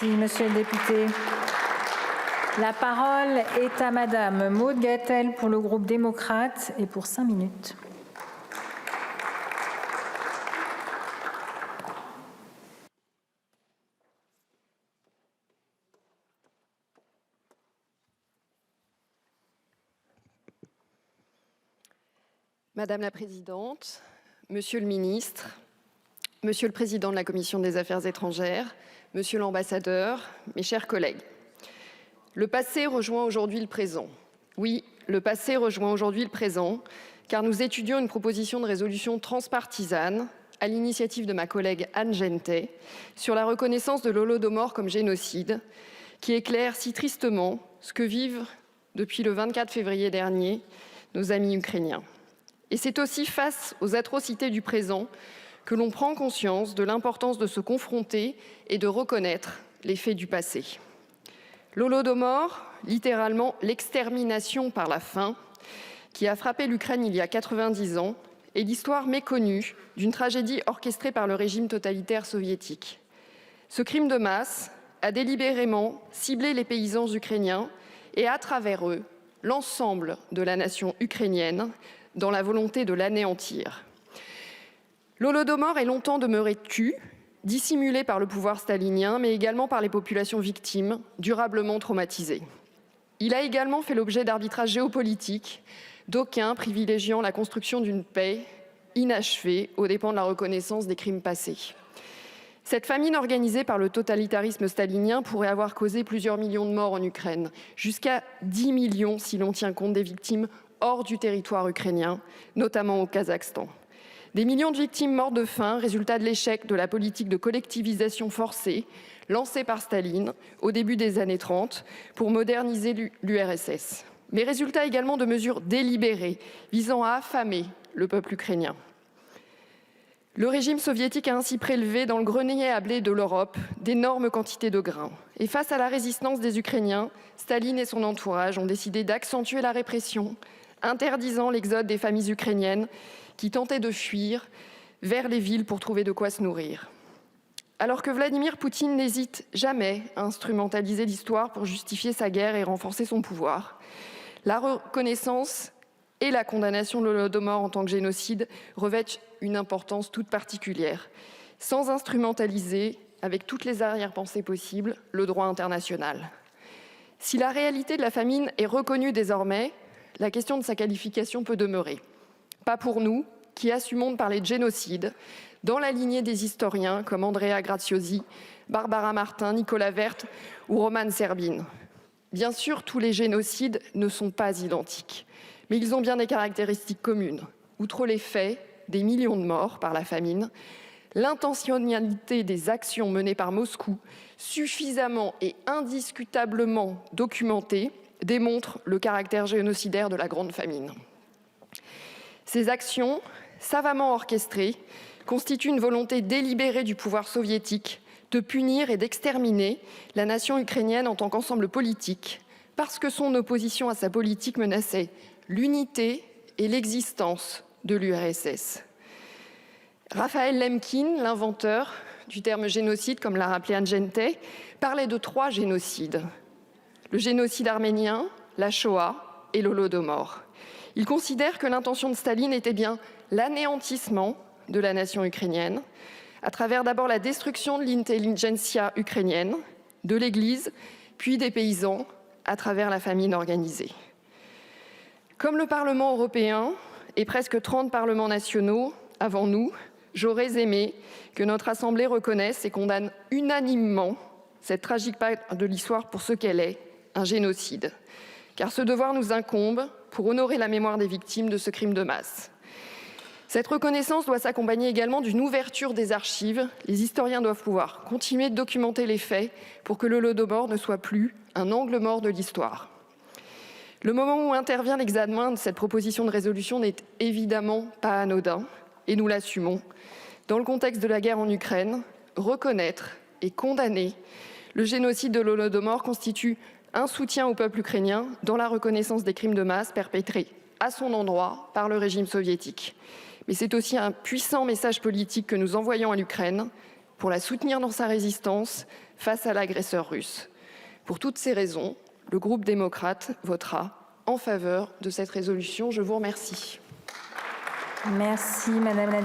Merci, monsieur le député. La parole est à madame Maude Gattel pour le groupe démocrate et pour 5 minutes. Madame la Présidente, Monsieur le Ministre, Monsieur le Président de la Commission des Affaires étrangères, Monsieur l'Ambassadeur, mes chers collègues. Le passé rejoint aujourd'hui le présent. Oui, le passé rejoint aujourd'hui le présent, car nous étudions une proposition de résolution transpartisane à l'initiative de ma collègue Anne Gentet sur la reconnaissance de l'Holodomor comme génocide, qui éclaire si tristement ce que vivent depuis le 24 février dernier nos amis ukrainiens. Et c'est aussi face aux atrocités du présent que l'on prend conscience de l'importance de se confronter et de reconnaître les faits du passé. L'Holodomor, littéralement l'extermination par la faim, qui a frappé l'Ukraine il y a 90 ans, est l'histoire méconnue d'une tragédie orchestrée par le régime totalitaire soviétique. Ce crime de masse a délibérément ciblé les paysans ukrainiens et, à travers eux, l'ensemble de la nation ukrainienne, dans la volonté de l'anéantir. L'Holodomor est longtemps demeuré tu, dissimulé par le pouvoir stalinien, mais également par les populations victimes, durablement traumatisées. Il a également fait l'objet d'arbitrages géopolitiques, d'aucuns privilégiant la construction d'une paix inachevée aux dépens de la reconnaissance des crimes passés. Cette famine organisée par le totalitarisme stalinien pourrait avoir causé plusieurs millions de morts en Ukraine, jusqu'à 10 millions si l'on tient compte des victimes hors du territoire ukrainien, notamment au Kazakhstan. Des millions de victimes mortes de faim, résultat de l'échec de la politique de collectivisation forcée lancée par Staline au début des années 30 pour moderniser l'URSS. Mais résultat également de mesures délibérées visant à affamer le peuple ukrainien. Le régime soviétique a ainsi prélevé dans le grenier à blé de l'Europe d'énormes quantités de grains. Et face à la résistance des Ukrainiens, Staline et son entourage ont décidé d'accentuer la répression, interdisant l'exode des familles ukrainiennes qui tentaient de fuir vers les villes pour trouver de quoi se nourrir. Alors que Vladimir Poutine n'hésite jamais à instrumentaliser l'histoire pour justifier sa guerre et renforcer son pouvoir, la reconnaissance et la condamnation de l'Holodomor en tant que génocide revêtent une importance toute particulière, sans instrumentaliser, avec toutes les arrière-pensées possibles, le droit international. Si la réalité de la famine est reconnue désormais, la question de sa qualification peut demeurer. Pas pour nous, qui assumons de parler de génocide, dans la lignée des historiens comme Andrea Graziosi, Barbara Martin, Nicolas Werth ou Roman Serbin. Bien sûr, tous les génocides ne sont pas identiques, mais ils ont bien des caractéristiques communes. Outre les faits, des millions de morts par la famine, l'intentionnalité des actions menées par Moscou, suffisamment et indiscutablement documentées, démontre le caractère génocidaire de la Grande Famine. Ces actions, savamment orchestrées, constituent une volonté délibérée du pouvoir soviétique de punir et d'exterminer la nation ukrainienne en tant qu'ensemble politique, parce que son opposition à sa politique menaçait l'unité et l'existence de l'URSS. Raphaël Lemkin, l'inventeur du terme génocide, comme l'a rappelé Anne Gentet, parlait de 3 génocides. Le génocide arménien, la Shoah et l'Holodomor. Il considère que l'intention de Staline était bien l'anéantissement de la nation ukrainienne, à travers d'abord la destruction de l'intelligentsia ukrainienne, de l'Église, puis des paysans, à travers la famine organisée. Comme le Parlement européen et presque 30 parlements nationaux avant nous, j'aurais aimé que notre Assemblée reconnaisse et condamne unanimement cette tragique part de l'histoire pour ce qu'elle est, un génocide. Car ce devoir nous incombe pour honorer la mémoire des victimes de ce crime de masse. Cette reconnaissance doit s'accompagner également d'une ouverture des archives. Les historiens doivent pouvoir continuer de documenter les faits pour que l'Holodomor ne soit plus un angle mort de l'histoire. Le moment où intervient l'examen de cette proposition de résolution n'est évidemment pas anodin, et nous l'assumons. Dans le contexte de la guerre en Ukraine, reconnaître et condamner le génocide de l'Holodomor constitue un soutien au peuple ukrainien dans la reconnaissance des crimes de masse perpétrés à son endroit par le régime soviétique. Mais c'est aussi un puissant message politique que nous envoyons à l'Ukraine pour la soutenir dans sa résistance, face à l'agresseur russe. Pour toutes ces raisons, le groupe démocrate votera en faveur de cette résolution. Je vous remercie. Merci, Madame la